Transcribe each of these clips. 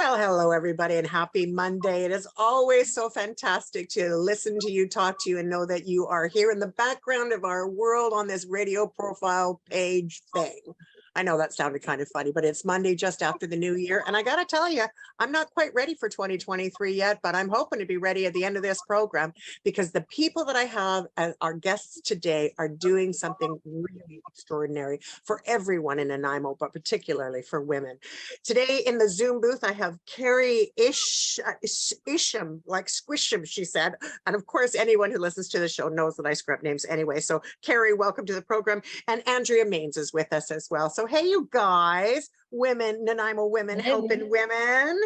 Well, hello, everybody, and happy Monday. It is always so fantastic to listen to you, talk to you, and know that you are here in the background of our world on this radio profile page thing. I know that sounded kind of funny, but it's Monday just after the new year. And I got to tell you, I'm not quite ready for 2023 yet, but I'm hoping to be ready at the end of this program because the people that I have as our guests today are doing something really extraordinary for everyone in Nanaimo, but particularly for women. Today in the Zoom booth, I have Kerri Isham, like Squisham, she said. And of course, anyone who listens to the show knows that I screw up names anyway. So Kerri, welcome to the program. And Andrea Maynes is with us as well. So hey, you guys, women, Nanaimo Women Helping Women.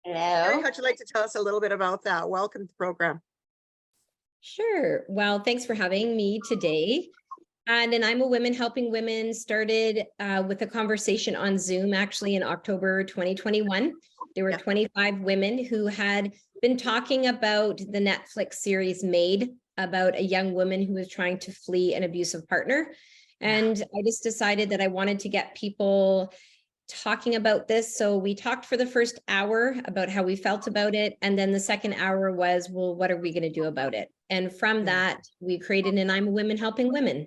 Hello. Kerri, how'd you like to tell us a little bit about that? Welcome to the program. Sure. Well, thanks for having me today. Nanaimo Women Helping Women started with a conversation on Zoom actually in October 2021. There were 25 women who had been talking about the Netflix series Made, about a young woman who was trying to flee an abusive partner. And I just decided that I wanted to get people talking about this. So we talked for the first hour about how we felt about it. And then the second hour was, well, what are we going to do about it? And from that, we created Nanaimo Women Helping Women.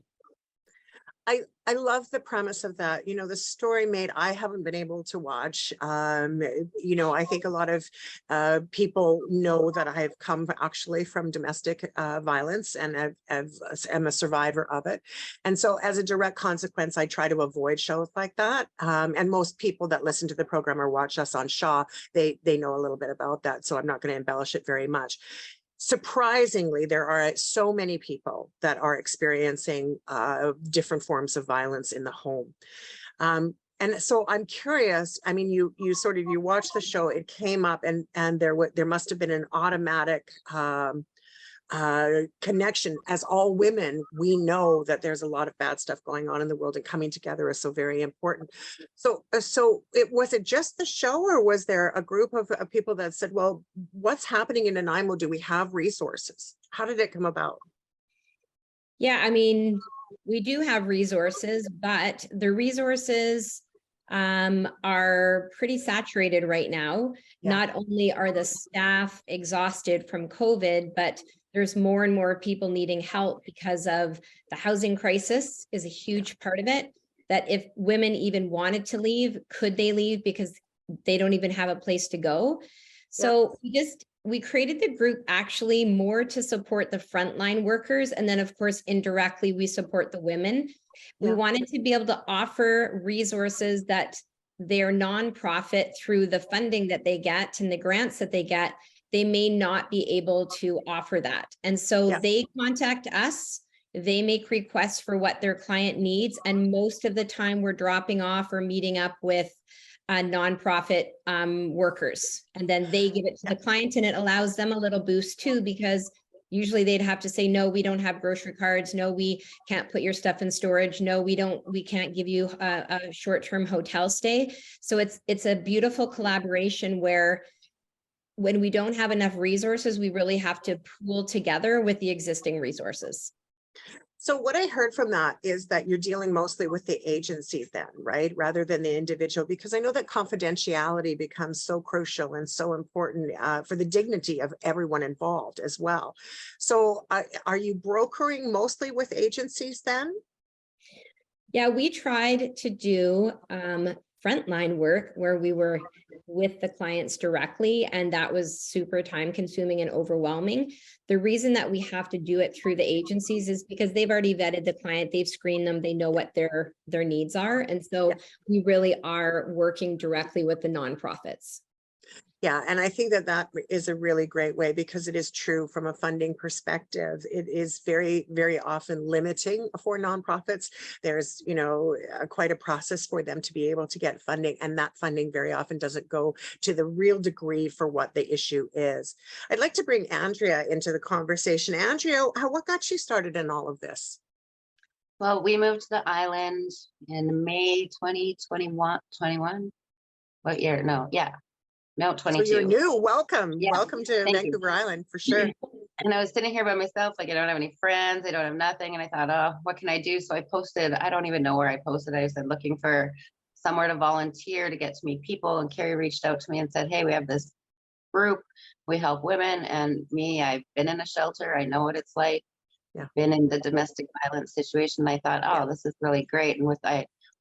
I love the premise of that. You know, the story Made, I haven't been able to watch. You know, I think a lot of people know that I've come actually from domestic violence and am a survivor of it. And so as a direct consequence, I try to avoid shows like that. And most people that listen to the program or watch us on Shaw, they know a little bit about that. So I'm not going to embellish it very much. Surprisingly, there are so many people that are experiencing different forms of violence in the home. And so I'm curious, I mean, you watched the show, it came up and there must have been an automatic connection. As all women, we know that there's a lot of bad stuff going on in the world, and coming together is so very important. So was it just the show, or was there a group of people that said, well, what's happening in Nanaimo? Do we have resources? How did it come about? Yeah, I mean, we do have resources, but the resources are pretty saturated right now. Yeah. Not only are the staff exhausted from COVID, but there's more and more people needing help because of the housing crisis is a huge part of it. That if women even wanted to leave, could they leave because they don't even have a place to go? So we created the group actually more to support the frontline workers. And then of course, indirectly, we support the women. We wanted to be able to offer resources that their nonprofit, through the funding that they get and the grants that they get, they may not be able to offer that. And so they contact us, they make requests for what their client needs. And most of the time we're dropping off or meeting up with nonprofit workers. And then they give it to the client, and it allows them a little boost too, because usually they'd have to say, no, we don't have grocery cards. No, we can't put your stuff in storage. No, we can't give you a short-term hotel stay. So it's a beautiful collaboration where when we don't have enough resources, we really have to pool together with the existing resources. So what I heard from that is that you're dealing mostly with the agencies then, right? Rather than the individual, because I know that confidentiality becomes so crucial and so important for the dignity of everyone involved as well. So are you brokering mostly with agencies then? Yeah, we tried to do frontline work where we were with the clients directly, and that was super time consuming and overwhelming. The reason that we have to do it through the agencies is because they've already vetted the client, they've screened them, they know what their needs are. And so we really are working directly with the nonprofits. Yeah, and I think that that is a really great way, because it is true from a funding perspective. It is very, very often limiting for nonprofits. There's, you know, quite a process for them to be able to get funding, and that funding very often doesn't go to the real degree for what the issue is. I'd like to bring Andrea into the conversation. Andrea, what got you started in all of this? Well, we moved to the island in May 2021. What year? No, yeah. No, 22. So you're new. Welcome. Yeah. Welcome to Vancouver Island for sure. And I was sitting here by myself, like I don't have any friends, I don't have nothing. And I thought, oh, what can I do? So I posted, I don't even know where I posted. I said, looking for somewhere to volunteer, to get to meet people. And Kerri reached out to me and said, hey, we have this group, we help women. And me, I've been in a shelter, I know what it's like. Yeah. Been in the domestic violence situation. I thought, oh, this is really great. And with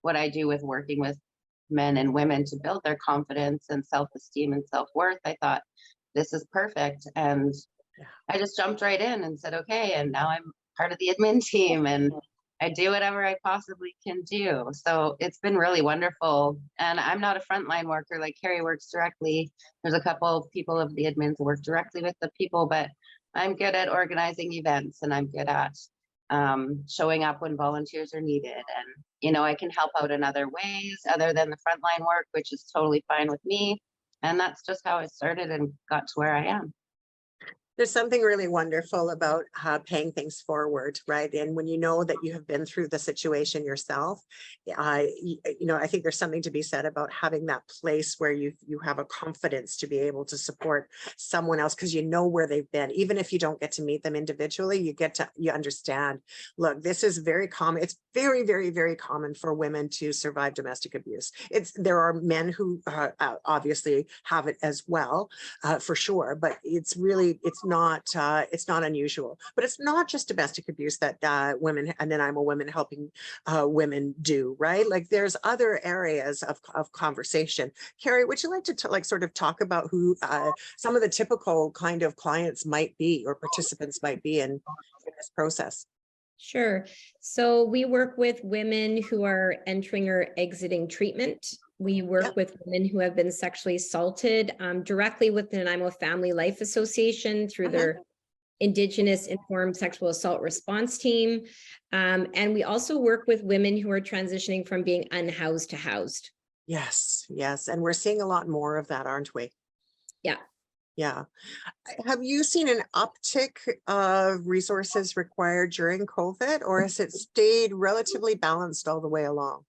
what I do with working with men and women to build their confidence and self-esteem and self-worth, I thought this is perfect. And I just jumped right in and said, okay. And now I'm part of the admin team and I do whatever I possibly can do. So it's been really wonderful. And I'm not a frontline worker like Kerri works directly. There's a couple of people of the admins who work directly with the people, but I'm good at organizing events and I'm good at showing up when volunteers are needed. And, you know, I can help out in other ways other than the frontline work, which is totally fine with me. And that's just how I started and got to where I am. There's something really wonderful about paying things forward, right? And when you know that you have been through the situation yourself, you know, I think there's something to be said about having that place where you have a confidence to be able to support someone else because you know where they've been. Even if you don't get to meet them individually, you understand. Look, this is very common. It's very, very, very common for women to survive domestic abuse. There are men who obviously have it as well, for sure, but it's not unusual. But it's not just domestic abuse that women and Nanaimo Women Helping Women do, right? Like there's other areas of conversation. Kerri, would you like to like sort of talk about who some of the typical kind of clients might be or participants might be in this process? Sure. So we work with women who are entering or exiting treatment. We work with women who have been sexually assaulted directly with the Nanaimo Family Life Association through their Indigenous Informed Sexual Assault Response Team. And we also work with women who are transitioning from being unhoused to housed. Yes, yes. And we're seeing a lot more of that, aren't we? Yeah. Yeah. Have you seen an uptick of resources required during COVID, or has it stayed relatively balanced all the way along?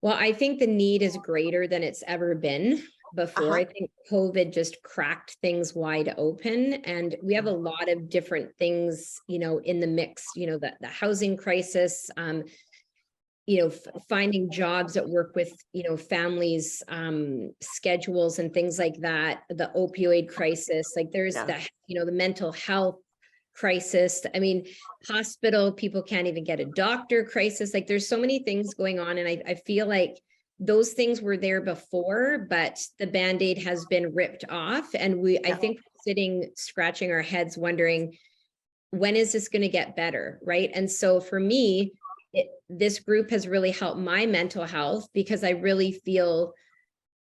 Well, I think the need is greater than it's ever been before. I think COVID just cracked things wide open, and we have a lot of different things, you know, in the mix, you know, the housing crisis, you know, finding jobs that work with, you know, families, schedules and things like that, the opioid crisis, like there's the, you know, the mental health crisis. I mean, hospital, people can't even get a doctor crisis. Like there's so many things going on. And I feel like those things were there before, but the Band-Aid has been ripped off. And I think we're sitting, scratching our heads, wondering, when is this going to get better? Right. And so for me, this group has really helped my mental health because I really feel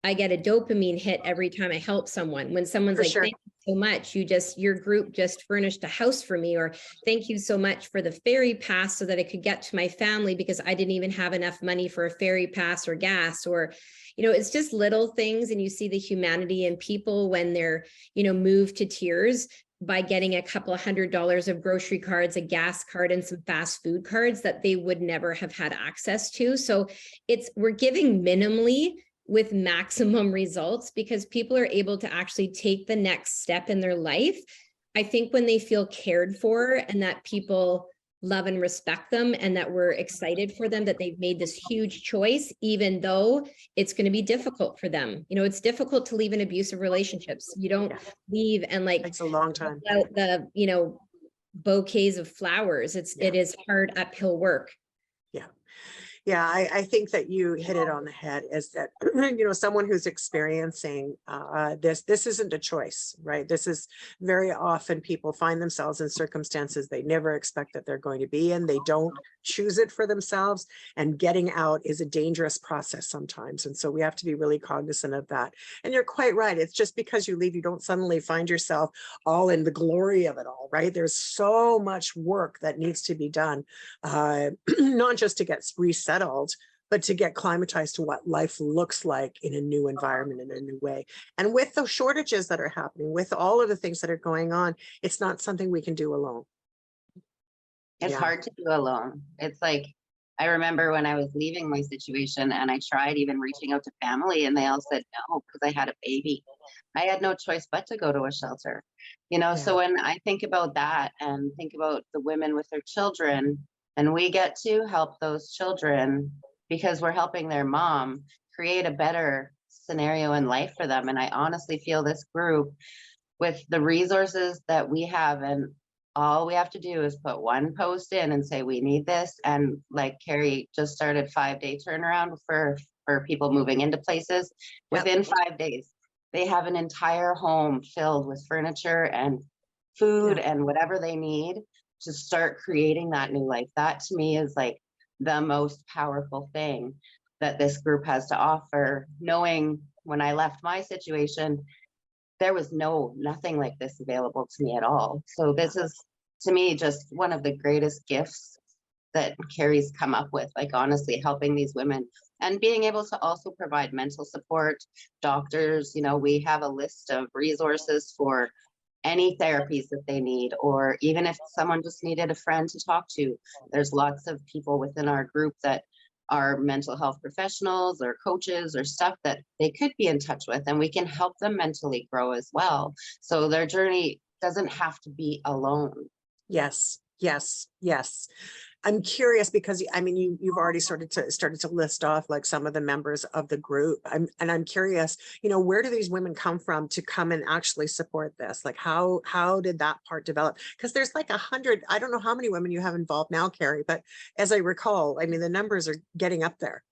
I get a dopamine hit every time I help someone. When someone's like, thank you so much, your group just furnished a house for me, or thank you so much for the ferry pass so that I could get to my family because I didn't even have enough money for a ferry pass or gas, or, you know, it's just little things. And you see the humanity in people when they're, you know, moved to tears by getting a couple of $100 of grocery cards, a gas card, and some fast food cards that they would never have had access to. So we're giving minimally with maximum results because people are able to actually take the next step in their life. I think when they feel cared for and that people love and respect them and that we're excited for them, that they've made this huge choice, even though it's going to be difficult for them. You know, it's difficult to leave an abusive relationships. You don't leave and like, it's a long time. The, you know, bouquets of flowers. It is hard uphill work. Yeah, I think that you hit it on the head, is that, you know, someone who's experiencing this isn't a choice, right? This is very often people find themselves in circumstances they never expect that they're going to be in. They don't choose it for themselves, and getting out is a dangerous process sometimes. And so we have to be really cognizant of that. And you're quite right. It's just because you leave, you don't suddenly find yourself all in the glory of it all, right? There's so much work that needs to be done, not just to get resettled, but to get climatized to what life looks like in a new environment, in a new way. And with the shortages that are happening, with all of the things that are going on, it's not something we can do alone. It's hard to do alone. It's like, I remember when I was leaving my situation and I tried even reaching out to family and they all said no, because I had a baby. I had no choice but to go to a shelter, you know? So when I think about that and think about the women with their children, and we get to help those children, because we're helping their mom create a better scenario in life for them. And I honestly feel this group, with the resources that we have, and all we have to do is put one post in and say we need this, and like Kerri just started 5-day turnaround for people moving into places. Within 5 days they have an entire home filled with furniture and food and whatever they need to start creating that new life. That to me is like the most powerful thing that this group has to offer, knowing when I left my situation, there was nothing like this available to me at all. So this is, to me, just one of the greatest gifts that Kerri's come up with, like honestly helping these women and being able to also provide mental support, doctors. You know, we have a list of resources for any therapies that they need, or even if someone just needed a friend to talk to. There's lots of people within our group that are mental health professionals or coaches or stuff that they could be in touch with, and we can help them mentally grow as well. So their journey doesn't have to be alone. Yes, yes, yes. I'm curious because I mean, you've already started to list off like some of the members of the group. I'm curious, you know, where do these women come from to come and actually support this? Like how did that part develop? Because there's like 100, I don't know how many women you have involved now, Kerri, but as I recall, I mean, the numbers are getting up there.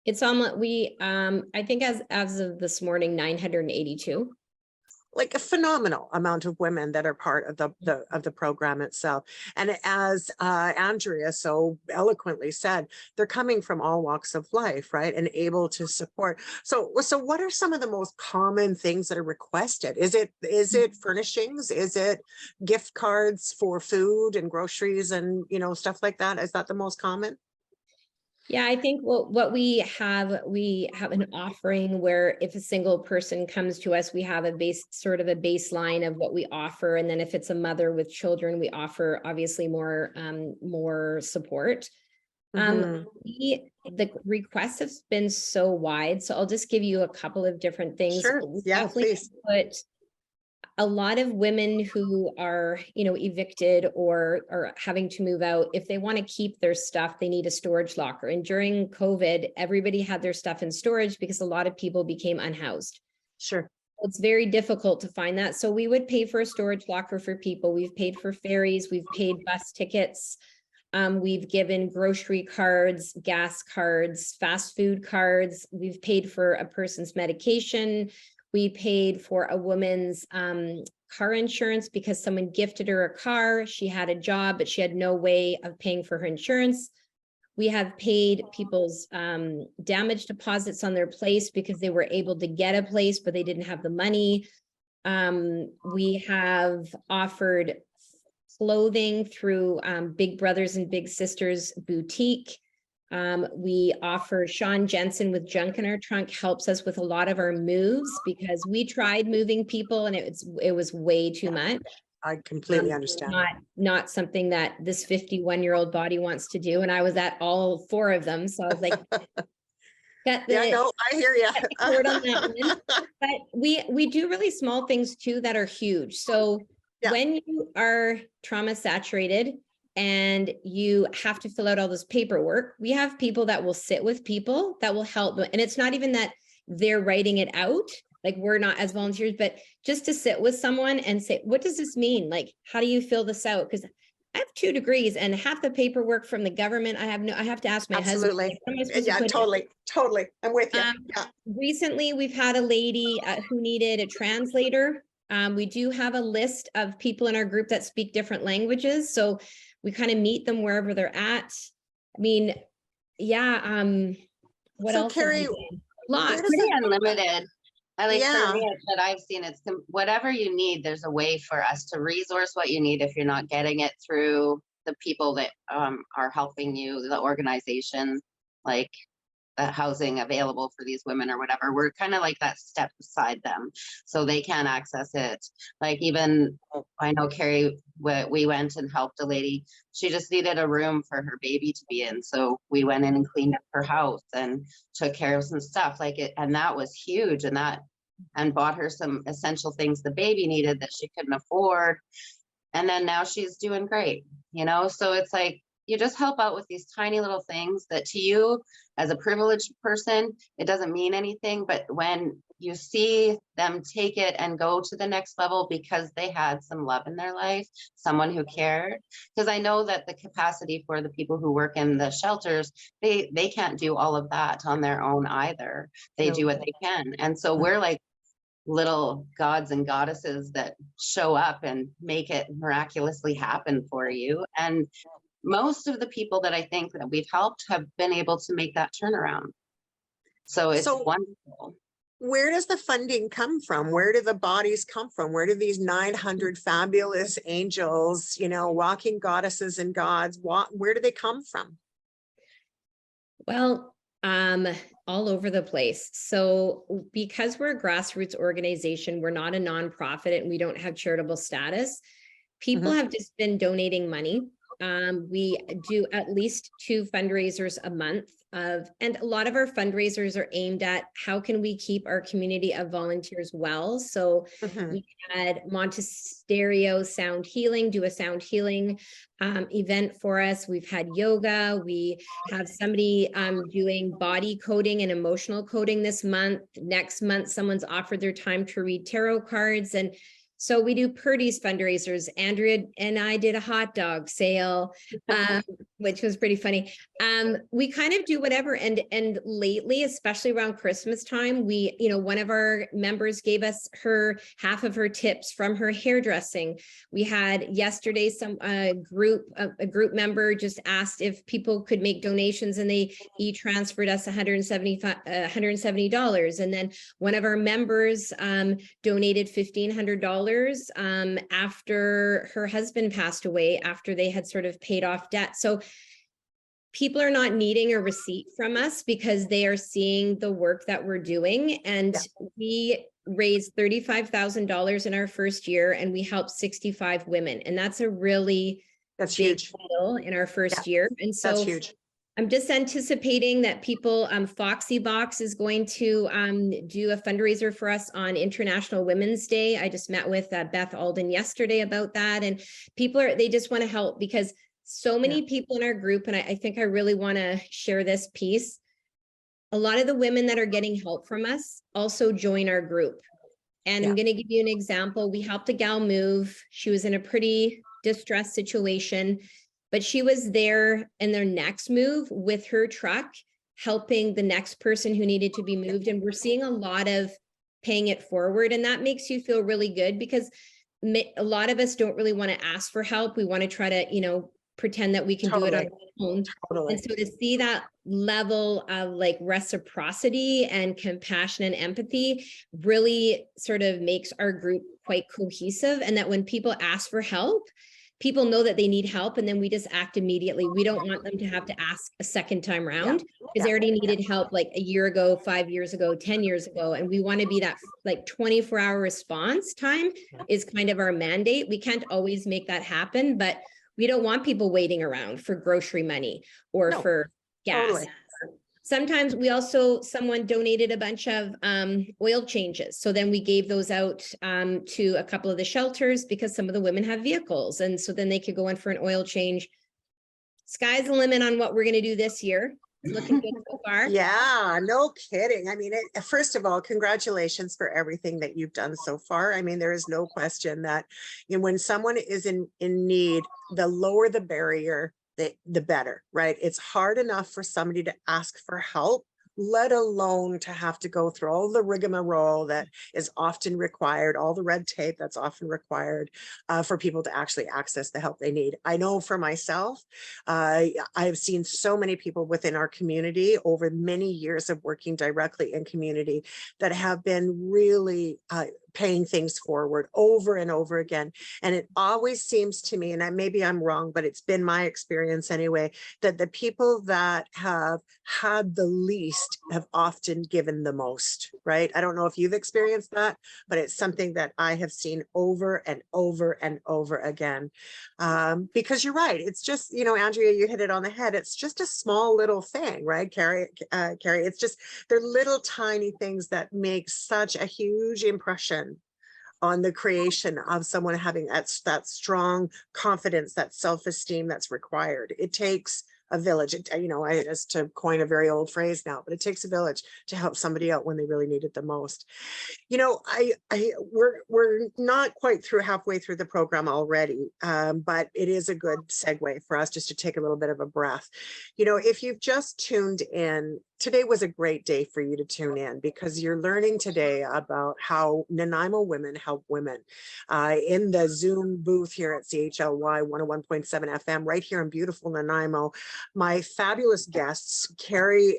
It's almost, I think as of this morning, 982. Like a phenomenal amount of women that are part of the program itself. And as Andrea so eloquently said, they're coming from all walks of life, right? And able to support. So what are some of the most common things that are requested? Is it furnishings? Is it gift cards for food and groceries and, you know, stuff like that? Is that the most common? Yeah, I think what we have an offering where if a single person comes to us, we have a baseline of what we offer. And then if it's a mother with children, we offer obviously more support. The requests have been so wide. So I'll just give you a couple of different things. Sure. Yeah, please. Put a lot of women who are, you know, evicted or having to move out, if they want to keep their stuff, they need a storage locker. And during COVID, everybody had their stuff in storage because a lot of people became unhoused. Sure. It's very difficult to find that. So we would pay for a storage locker for people. We've paid for ferries. We've paid bus tickets. We've given grocery cards, gas cards, fast food cards. We've paid for a person's medication. We paid for a woman's car insurance because someone gifted her a car. She had a job, but she had no way of paying for her insurance. We have paid people's damage deposits on their place because they were able to get a place, but they didn't have the money. We have offered clothing through Big Brothers and Big Sisters boutique. We offer Sean Jensen with Junk in Our Trunk helps us with a lot of our moves because we tried moving people and it was way too much. I completely understand. Not something that this 51-year-old body wants to do. And I was at all 4 of them. So I was like, I hear you. But we do really small things too that are huge. So when you are trauma saturated, and you have to fill out all this paperwork, we have people that will sit with people that will help. And it's not even that they're writing it out, like we're not as volunteers, but just to sit with someone and say, what does this mean? Like, how do you fill this out? Because I have 2 degrees and half the paperwork from the government, I have to ask my husband. Yeah, totally. I'm with you. Recently, we've had a lady who needed a translator. We do have a list of people in our group that speak different languages. So we kind of meet them wherever they're at. I mean, what else? Kerri, lots. Pretty unlimited. For me, that I've seen, it's whatever you need, there's a way for us to resource what you need if you're not getting it through the people that are helping you, the organization, like the housing available for these women or whatever. We're kind of like that step beside them so they can access it. Like even, I know Kerri, we went and helped a lady. She just needed a room for her baby to be in. So we went in and cleaned up her house and took care of some stuff like it. And that was huge. And bought her some essential things the baby needed that she couldn't afford. And then now she's doing great, you know? So it's like, you just help out with these tiny little things that to you as a privileged person, it doesn't mean anything. But when you see them take it and go to the next level because they had some love in their life, someone who cared, because I know that the capacity for the people who work in the shelters, they can't do all of that on their own either. They do what they can. And so we're like little gods and goddesses that show up and make it miraculously happen for you. And most of the people that I think that we've helped have been able to make that turnaround. So it's wonderful. Where does the funding come from? Where do the bodies come from? Where do these 900 fabulous angels, you know, walking goddesses and gods, where do they come from? Well, all over the place. So because we're a grassroots organization, we're not a nonprofit and we don't have charitable status, people have just been donating money. We do at least 2 fundraisers a month and a lot of our fundraisers are aimed at how can we keep our community of volunteers well. So we had Montesterio Sound Healing, do a sound healing event for us. We've had yoga. We have somebody doing body coding and emotional coding this month. Next month, someone's offered their time to read tarot cards. And so we do Purdy's fundraisers. Andrea and I did a hot dog sale, which was pretty funny. We kind of do whatever. And lately, especially around Christmas time, we, you know, one of our members gave us half of her tips from her hairdressing. We had yesterday a group member just asked if people could make donations and they transferred us $170. And then one of our members donated $1,500 after her husband passed away, after they had sort of paid off debt. So people are not needing a receipt from us because they are seeing the work that we're doing. And we raised $35,000 in our first year and we helped 65 women. And that's a really big huge deal in our first year. And so that's huge. I'm just anticipating that people, Foxy Box is going to do a fundraiser for us on International Women's Day. I just met with Beth Alden yesterday about that. And people they just want to help because so many people in our group, and I think I really want to share this piece. A lot of the women that are getting help from us also join our group. And I'm going to give you an example. We helped a gal move. She was in a pretty distressed situation. But she was there in their next move with her truck, helping the next person who needed to be moved. And we're seeing a lot of paying it forward. And that makes you feel really good because a lot of us don't really want to ask for help. We want to try to, you know, pretend that we can do it on our own. And so to see that level of like reciprocity and compassion and empathy really sort of makes our group quite cohesive. And that when people ask for help, people know that they need help and then we just act immediately. We don't want them to have to ask a second time round because they already needed help like a year ago, 5 years ago, 10 years ago. And we want to be that like 24-hour response time is kind of our mandate. We can't always make that happen, but we don't want people waiting around for grocery money or for gas. Sometimes someone donated a bunch of oil changes. So then we gave those out to a couple of the shelters because some of the women have vehicles. And so then they could go in for an oil change. Sky's the limit on what we're going to do this year. It's looking good so far. Yeah, no kidding. I mean, first of all, congratulations for everything that you've done so far. I mean, there is no question that when someone is in need, the lower the barrier, the better, right? It's hard enough for somebody to ask for help, let alone to have to go through all the rigmarole that is often required, all the red tape that's often required for people to actually access the help they need. I know for myself, I've seen so many people within our community over many years of working directly in community that have been really paying things forward over and over again. And it always seems to me, and maybe I'm wrong, but it's been my experience anyway, that the people that have had the least have often given the most, right? I don't know if you've experienced that, but it's something that I have seen over and over and over again. Because you're right. It's just, you know, Andrea, you hit it on the head. It's just a small little thing, right, Kerri? It's just, they're little tiny things that make such a huge impression on the creation of someone having that strong confidence, that self-esteem that's required. It takes a village. You know, as to coin a very old phrase now, but it takes a village to help somebody out when they really need it the most. You know, we're not quite halfway through the program already, but it is a good segue for us just to take a little bit of a breath. You know, if you've just tuned in, today was a great day for you to tune in, because you're learning today about how Nanaimo Women Help Women in the Zoom booth here at CHLY 101.7 FM right here in beautiful Nanaimo. My fabulous guests, Kerri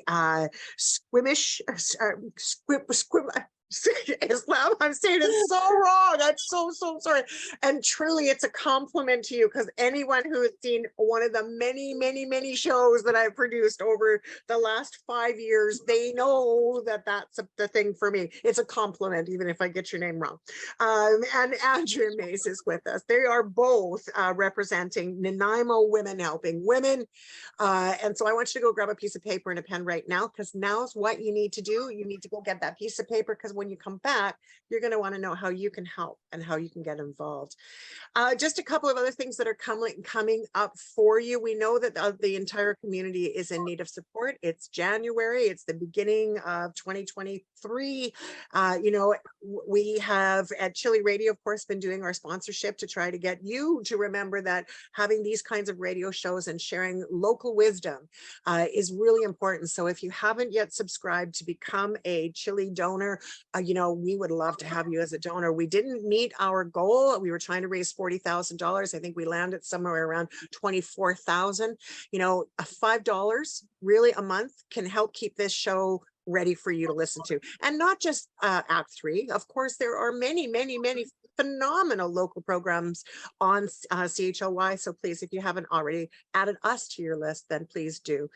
Islam, I'm saying it so wrong. I'm so sorry. And truly, it's a compliment to you, because anyone who has seen one of the many shows that I've produced over the last 5 years, they know that that's the thing for me. It's a compliment, even if I get your name wrong. And Andrea Maynes is with us. They are both representing Nanaimo Women Helping Women. And so I want you to go grab a piece of paper and a pen right now, because now's what you need to do. You need to go get that piece of paper, because when you come back, you're going to want to know how you can help and how you can get involved. Just a couple of other things that are coming up for you. We know that the entire community is in need of support. It's January. It's the beginning of 2023. You know, we have at Chile Radio, of course, been doing our sponsorship to try to get you to remember that having these kinds of radio shows and sharing local wisdom is really important. So if you haven't yet subscribed to become a Chile donor, you know, we would love to have you as a donor. We didn't meet our goal. We were trying to raise $40,000. I think we landed somewhere around 24,000. You know, $5 really a month can help keep this show ready for you to listen to. And not just Act 3. Of course, there are many phenomenal local programs on CHLY. So please, if you haven't already added us to your list, then please do.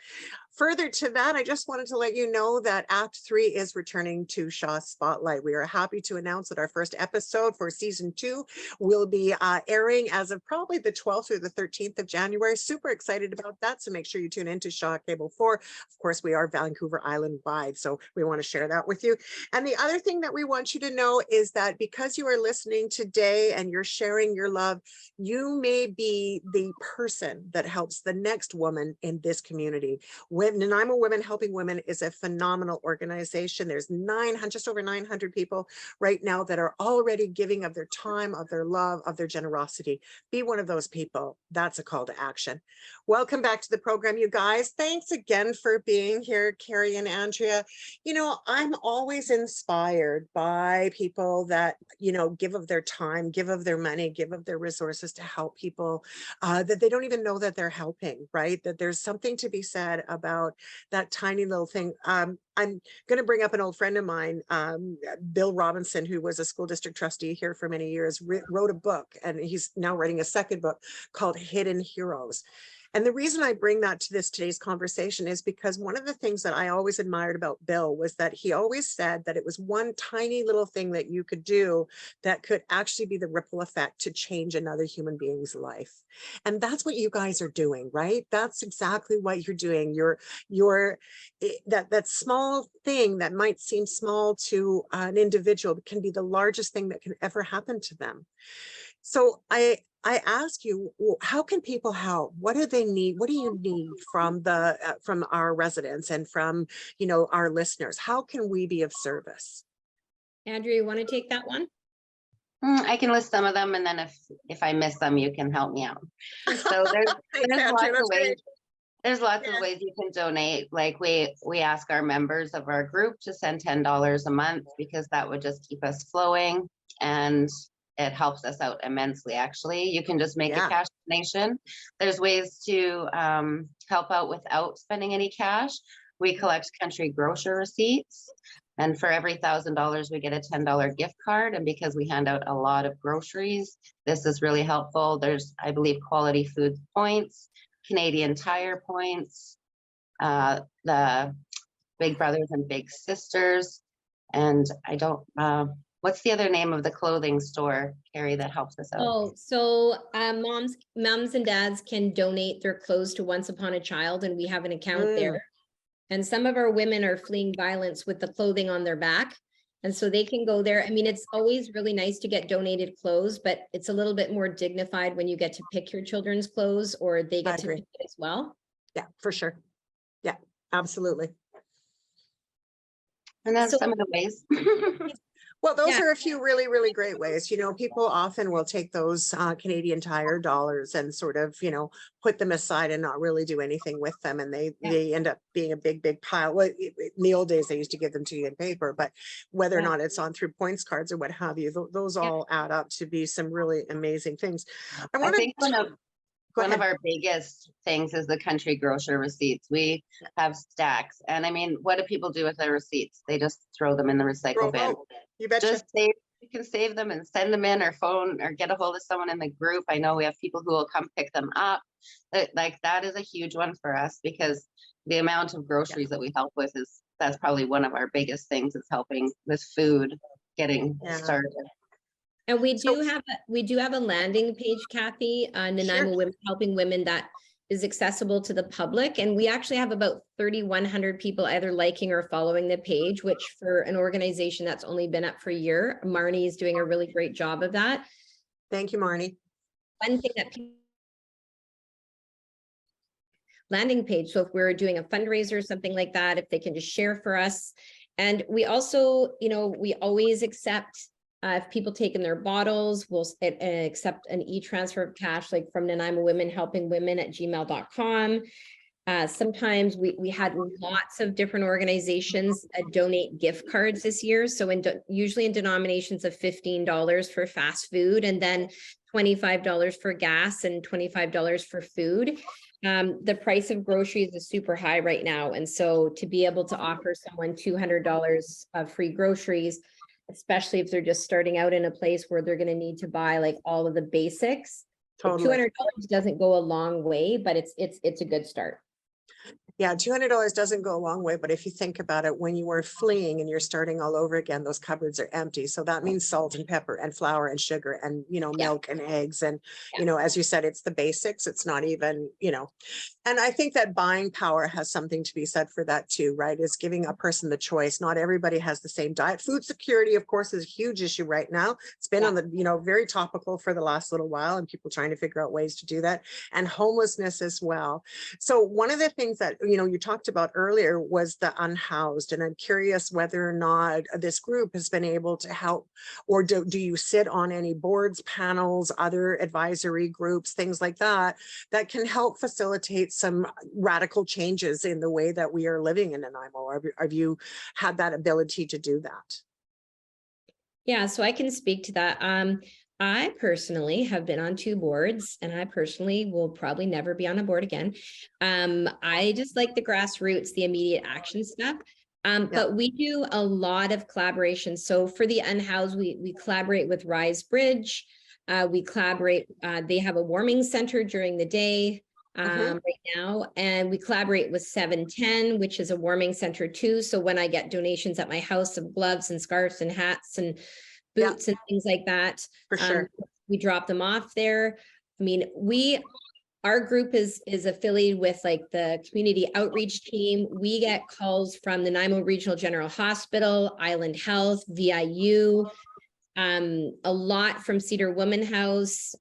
Further to that, I just wanted to let you know that Act 3 is returning to Shaw Spotlight. We are happy to announce that our first episode for season 2 will be airing as of probably the 12th through the 13th of January. Super excited about that. So make sure you tune into Shaw Cable 4. Of course, we are Vancouver Island wide, so we want to share that with you. And the other thing that we want you to know is that because you are listening today and you're sharing your love, you may be the person that helps the next woman in this community. Nanaimo Women Helping Women is a phenomenal organization. There's just over 900 people right now that are already giving of their time, of their love, of their generosity. Be one of those people. That's a call to action. Welcome back to the program, you guys. Thanks again for being here, Kerri and Andrea. You know, I'm always inspired by people that, you know, give of their time, give of their money, give of their resources to help people that they don't even know that they're helping, right? That there's something to be said about that tiny little thing. I'm going to bring up an old friend of mine, Bill Robinson, who was a school district trustee here for many years, wrote a book, and he's now writing a second book called Hidden Heroes. And the reason I bring that to today's conversation is because one of the things that I always admired about Bill was that he always said that it was one tiny little thing that you could do that could actually be the ripple effect to change another human being's life. And that's what you guys are doing, right? That's exactly what you're doing. That small thing that might seem small to an individual can be the largest thing that can ever happen to them. So I ask you, how can people help? What do they need? What do you need from from our residents and from, you know, our listeners? How can we be of service? Andrea, you want to take that one? I can list some of them, and then if I miss them, you can help me out. So there's lots of ways you can donate. Like we ask our members of our group to send $10 a month, because that would just keep us flowing, and it helps us out immensely. Actually, you can just make a cash donation. There's ways to help out without spending any cash. We collect country grocer receipts, and for every $1,000 we get a $10 gift card. And because we hand out a lot of groceries, this is really helpful. There's, I believe, Quality Foods points, Canadian Tire points, the Big Brothers and Big Sisters, and I don't what's the other name of the clothing store, Kerri, that helps us out? Oh, so moms and dads can donate their clothes to Once Upon a Child, and we have an account there. And some of our women are fleeing violence with the clothing on their back. And so they can go there. I mean, it's always really nice to get donated clothes, but it's a little bit more dignified when you get to pick your children's clothes or they I get to agree. pick it as well. Yeah, for sure. Yeah, absolutely. And that's So- some of the ways. Well, those Yeah. are a few really, really great ways. You know, people often will take those Canadian Tire dollars and sort of, you know, put them aside and not really do anything with them. And they end up being a big, big pile. Well, in the old days, they used to give them to you in paper, but whether or Yeah. not it's on through points cards or what have you, those all add up to be some really amazing things. I think Go one of ahead. our biggest things is the country grocer receipts. We have stacks. And I mean, what do people do with their receipts? They just throw them in the recycle bin. You betcha. Just save, you can save them and send them in or phone or get a hold of someone in the group. I know we have people who will come pick them up. Like that is a huge one for us because the amount of groceries that we help with that's probably one of our biggest things is helping with food getting started. And we do have a landing page, Kathy, Nanaimo Women Helping Women, that is accessible to the public. And we actually have about 3,100 people either liking or following the page, which for an organization that's only been up for a year, Marnie is doing a really great job of that. Thank you, Marnie. One thing that landing page. So if we're doing a fundraiser or something like that, if they can just share for us. And we also, you know, we always accept if people take in their bottles, we'll accept an e-transfer of cash, like from Nanaimo Women Helping Women at gmail.com. Sometimes we had lots of different organizations donate gift cards this year. So usually in denominations of $15 for fast food and then $25 for gas and $25 for food. The price of groceries is super high right now. And so to be able to offer someone $200 of free groceries, especially if they're just starting out in a place where they're going to need to buy like all of the basics. Totally. $200 doesn't go a long way, but it's a good start. Yeah, $200 doesn't go a long way, but if you think about it, when you are fleeing and you're starting all over again, those cupboards are empty. So that means salt and pepper and flour and sugar and, you know, milk and eggs. And, you know, as you said, it's the basics. It's not even, you know, and I think that buying power has something to be said for that too, right? Is giving a person the choice. Not everybody has the same diet. Food security, of course, is a huge issue right now. It's been on the, you know, very topical for the last little while and people trying to figure out ways to do that, and homelessness as well. So one of the things that, you know, you talked about earlier was the unhoused. And I'm curious whether or not this group has been able to help, or do you sit on any boards, panels, other advisory groups, things like that, that can help facilitate some radical changes in the way that we are living in Nanaimo? Have you had that ability to do that? Yeah, so I can speak to that. I personally have been on 2 boards and I personally will probably never be on a board again. I just like the grassroots, the immediate action stuff. But we do a lot of collaboration. So for the unhoused, we collaborate with Rise Bridge. We collaborate, they have a warming center during the day right now. And we collaborate with 710, which is a warming center too. So when I get donations at my house of gloves and scarves and hats and boots and things like that, for sure, we drop them off there. I mean, our group is affiliated with like the community outreach team. We get calls from the Nanaimo Regional General Hospital, Island Health, VIU, a lot from Cedar Woman House,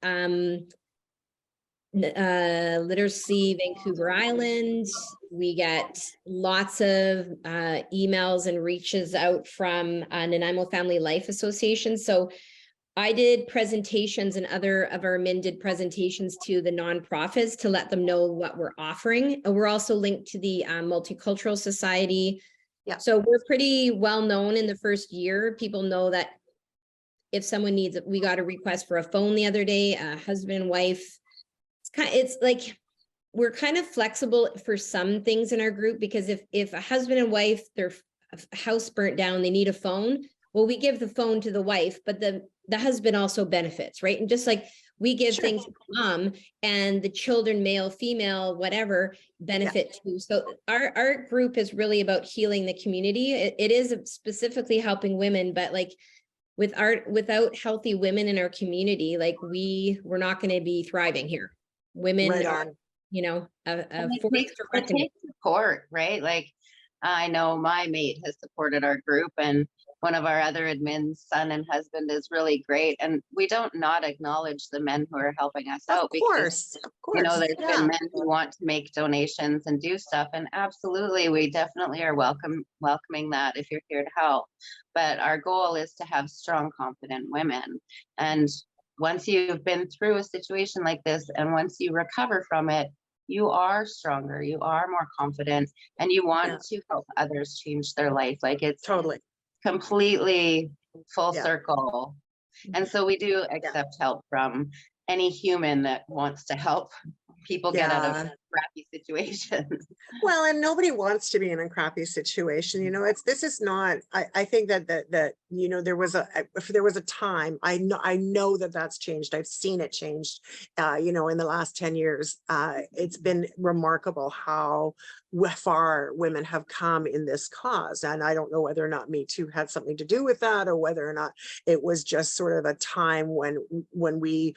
Literacy Vancouver Island. We get lots of emails and reaches out from Nanaimo Family Life Association. So I did presentations and other of our men did presentations to the nonprofits to let them know what we're offering. And we're also linked to the Multicultural Society. Yeah. So we're pretty well known in the first year. People know that if someone needs it, we got a request for a phone the other day, a husband and wife. It's like we're kind of flexible for some things in our group, because if a husband and wife, their house burnt down, they need a phone. Well, we give the phone to the wife, but the husband also benefits, right? And just like we give things to mom, and the children, male, female, whatever, benefit too. So our group is really about healing the community. It is specifically helping women, but like without healthy women in our community, like we're not going to be thriving here. Women are, you know, it takes support, right? Like I know my mate has supported our group, and one of our other admins, son and husband, is really great. And we don't not acknowledge the men who are helping us out, because, Of you know, course. there's been men who want to make donations and do stuff. And absolutely, we definitely are welcoming that if you're here to help. But our goal is to have strong, confident women. And once you've been through a situation like this, and once you recover from it, you are stronger, you are more confident, and you want to help others change their life. Like, it's Totally. completely full Yeah. circle. And so we do accept help from any human that wants to help people get out of crappy situations. Well, and nobody wants to be in a crappy situation. You know, this is not, I think that, you know, there was a time, I know that that's changed. I've seen it changed, you know, in the last 10 years. It's been remarkable how far women have come in this cause. And I don't know whether or not Me Too had something to do with that, or whether or not it was just sort of a time when we,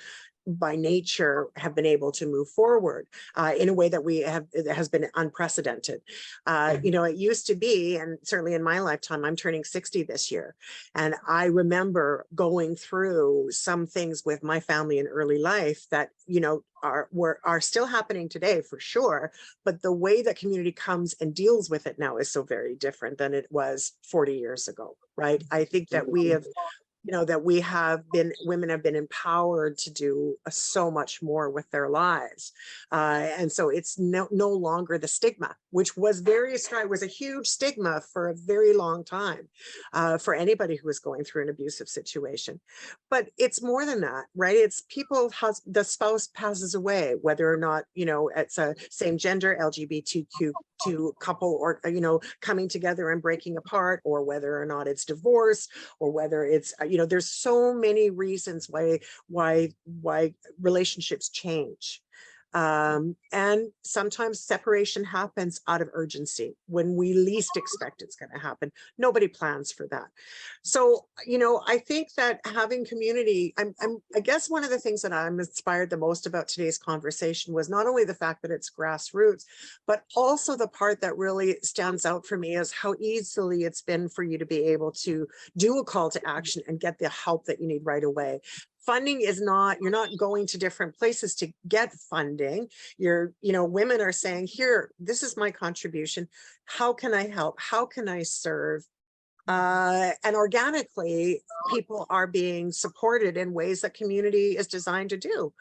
by nature, have been able to move forward in a way that it has been unprecedented. You know, it used to be, and certainly in my lifetime, I'm turning 60 this year, and I remember going through some things with my family in early life that, you know, are still happening today for sure, but the way that community comes and deals with it now is so very different than it was 40 years ago, right? I think that we have, you know, that women have been empowered to do so much more with their lives. And so it's no longer the stigma, which was was a huge stigma for a very long time for anybody who was going through an abusive situation. But it's more than that, right? It's the spouse passes away, whether or not, you know, it's a same gender, LGBTQ couple, or, you know, coming together and breaking apart, or whether or not it's divorce, or whether it's, you know, there's so many reasons why relationships change. And sometimes separation happens out of urgency when we least expect it's going to happen. Nobody plans for that. So, you know, I think that having community, I guess one of the things that I'm inspired the most about today's conversation was not only the fact that it's grassroots, but also the part that really stands out for me is how easily it's been for you to be able to do a call to action and get the help that you need right away. Funding is not, you're not going to different places to get funding. You know, women are saying, here, this is my contribution. How can I help? How can I serve? And organically, people are being supported in ways that community is designed to do.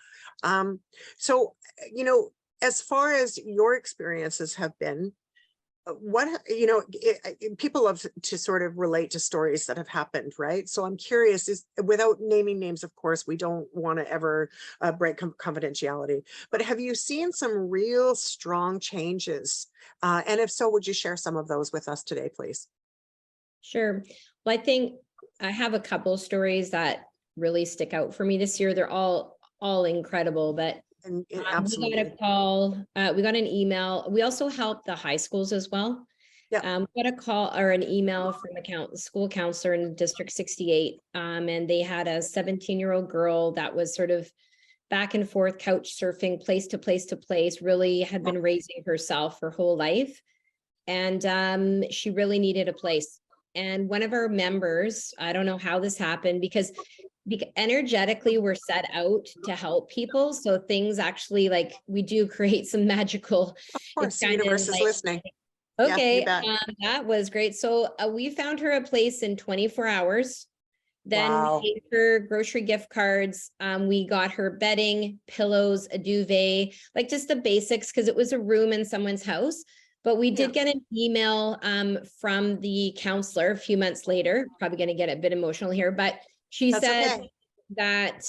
So, you know, as far as your experiences have been, what, you know, people love to sort of relate to stories that have happened, right? So I'm curious, is, without naming names, of course, we don't want to ever break confidentiality, but have you seen some real strong changes? And if so, would you share some of those with us today, please? Sure. Well, I think I have a couple stories that really stick out for me this year. They're all incredible, but absolutely. we got a call, we got an email. We also help the high schools as well. Yeah. We got a call or an email from a school counselor in District 68, and they had a 17-year-old girl that was sort of back and forth couch surfing, place to place to place, really had been raising herself her whole life. And she really needed a place. And one of our members, I don't know how this happened, because energetically we're set out to help people. So things actually, like, we do create some magical. Of course, the universe is listening. Okay, Yeah, that was great. So we found her a place in 24 hours. Then wow. we gave her grocery gift cards. We got her bedding, pillows, a duvet, like just the basics, because it was a room in someone's house. But we did get an email from the counselor a few months later, probably going to get a bit emotional here, but she said that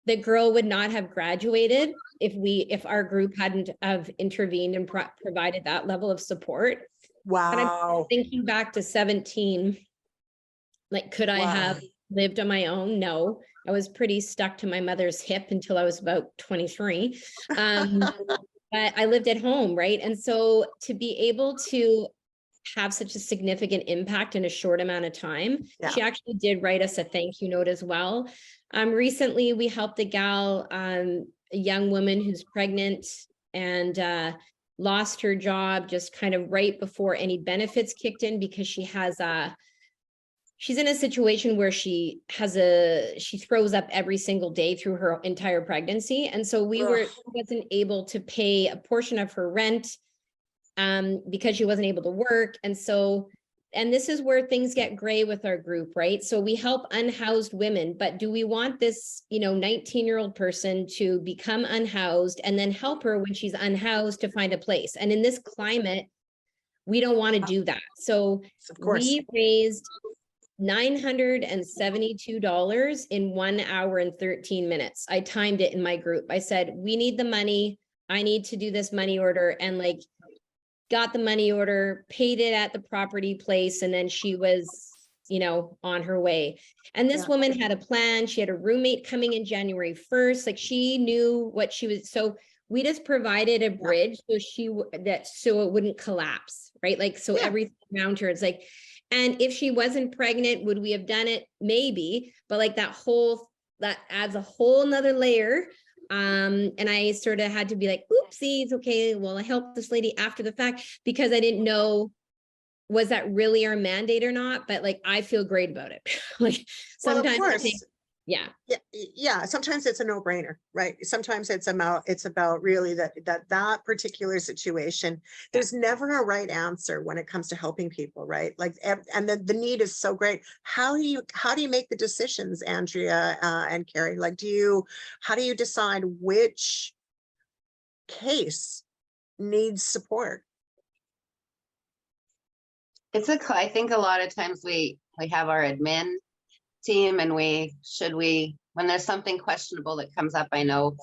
the girl would not have graduated if our group hadn't have intervened and provided that level of support. Wow. And I'm thinking back to 17, like, could I have lived on my own? No, I was pretty stuck to my mother's hip until I was about 23. But I lived at home, right? And so to be able to have such a significant impact in a short amount of time, she actually did write us a thank you note as well. Recently, we helped a gal, a young woman who's pregnant and lost her job just kind of right before any benefits kicked in, because she has she's in a situation where she throws up every single day through her entire pregnancy. And so wasn't able to pay a portion of her rent because she wasn't able to work. And so, and this is where things get gray with our group, right? So we help unhoused women, but do we want this, 19-year-old person to become unhoused and then help her when she's unhoused to find a place? And in this climate, we don't want to do that. So Of course. we raised $972 in 1 hour and 13 minutes. I timed it in my group. I said, we need the money. I need to do this money order, and got the money order, paid it at the property place. And then she was, on her way. And this woman had a plan. She had a roommate coming in January 1st. She knew what she was. So we just provided a bridge so it wouldn't collapse, right? Everything around her, it's and if she wasn't pregnant, would we have done it? Maybe, but that adds a whole nother layer. And I sort of had to be oopsies, okay, well, I helped this lady after the fact because I didn't know, was that really our mandate or not? But I feel great about it. Sometimes well, of course. Yeah. Sometimes it's a no-brainer, right? Sometimes it's about really that particular situation. There's never a right answer when it comes to helping people, right? And the need is so great. How do you make the decisions, Andrea and Kerri? How do you decide which case needs support? I think a lot of times we have our admin team, and when there's something questionable that comes up, I know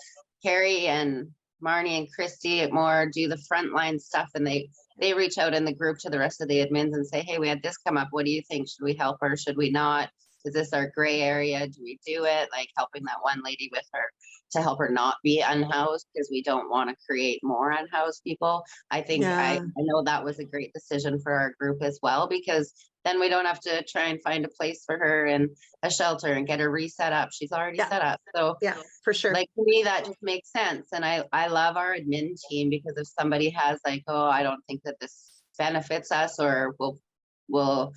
Kerri and Marnie and Christy more do the frontline stuff, and they reach out in the group to the rest of the admins and say, hey, we had this come up. What do you think? Should we help her? Should we not? Is this our gray area? Do we do it? Helping that one lady with her to help her not be unhoused, because we don't want to create more unhoused people. I think I know that was a great decision for our group as well, because then we don't have to try and find a place for her in a shelter and get her reset up. She's already set up. So yeah, for sure. To me, that just makes sense. And I love our admin team, because if somebody has oh, I don't think that this benefits us or will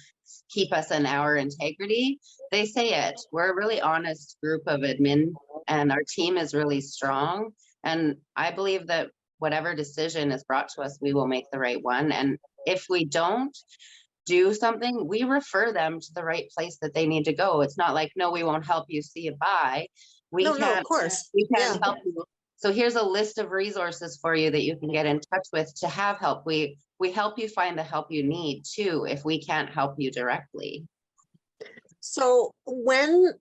keep us in our integrity, they say it. We're a really honest group of admin, and our team is really strong. And I believe that whatever decision is brought to us, we will make the right one. And if we don't do something, we refer them to the right place that they need to go. It's not no, we won't help you, see you, bye. No, of course. We can't help you. So here's a list of resources for you that you can get in touch with to have help. We help you find the help you need too, if we can't help you directly. So when,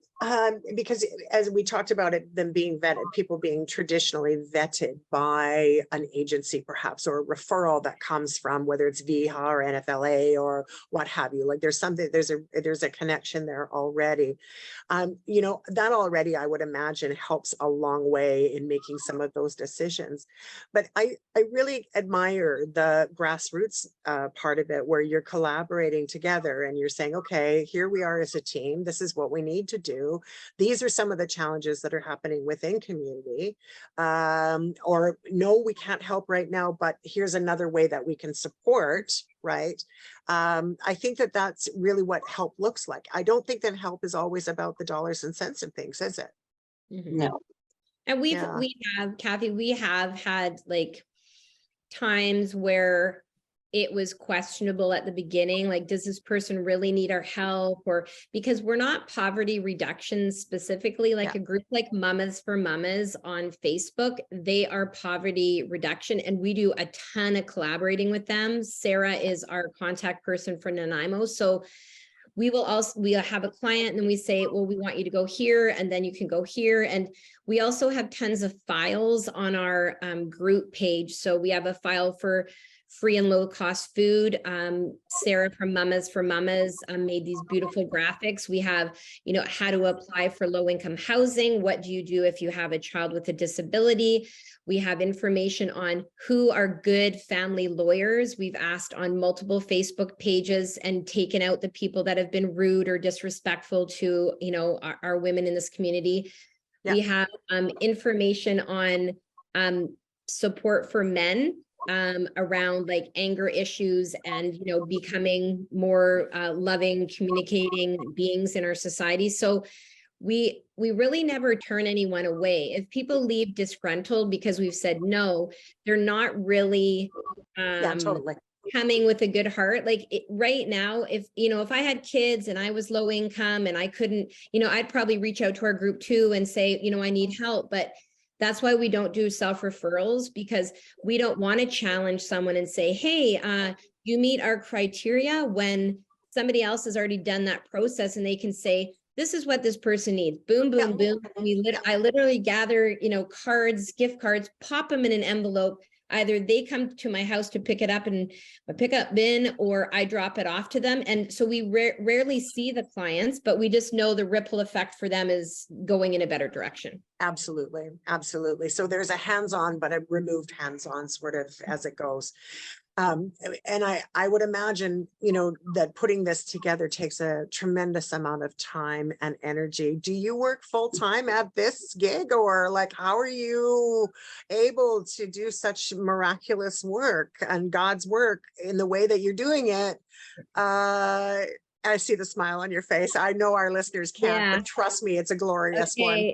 because as we talked about it, them being vetted, people being traditionally vetted by an agency perhaps, or a referral that comes from, whether it's VHA or NFLA or what have you, there's a connection there already. That already, I would imagine, helps a long way in making some of those decisions. But I really admire the grassroots part of it, where you're collaborating together and you're saying, okay, here we are as a team. This is what we need to do. These are some of the challenges that are happening within community. Or no, we can't help right now, but here's another way that we can support, right? I think that that's really what help looks like. I don't think that help is always about the dollars and cents of things, is it? Mm-hmm. No. And we have, Kathy, we have had times where it was questionable at the beginning, does this person really need our help? Or because we're not poverty reduction specifically, a group like Mamas for Mamas on Facebook, they are poverty reduction, and we do a ton of collaborating with them. Sarah is our contact person for Nanaimo. So we'll have a client and then we say, well, we want you to go here, and then you can go here. And we also have tons of files on our group page. So we have a file for free and low cost food. Sarah from Mamas for Mamas made these beautiful graphics. We have, how to apply for low income housing. What do you do if you have a child with a disability? We have information on who are good family lawyers. We've asked on multiple Facebook pages and taken out the people that have been rude or disrespectful to, our women in this community. Yeah. We have information on support for men around like anger issues and, you know, becoming more loving, communicating beings in our society. So we really never turn anyone away. If people leave disgruntled because we've said no, they're not really Totally. coming with a good heart. Like right now, if, you know, if I had kids and I was low income and I couldn't, you know, I'd probably reach out to our group too and say, you know, I need help. But that's why we don't do self-referrals, because we don't want to challenge someone and say, hey, you meet our criteria, when somebody else has already done that process and they can say, this is what this person needs. Boom, boom, boom. I literally gather, you know, cards, gift cards, pop them in an envelope. Either they come to my house to pick it up in a pickup bin, or I drop it off to them. And so we rarely see the clients, but we just know the ripple effect for them is going in a better direction. Absolutely. Absolutely. So there's a hands-on, but a removed hands-on sort of as it goes. And I would imagine, you know, that putting this together takes a tremendous amount of time and energy. Do you work full time at this gig, or like, how are you able to do such miraculous work and God's work in the way that you're doing it? I see the smile on your face. I know our listeners can't, but trust me, it's a glorious one.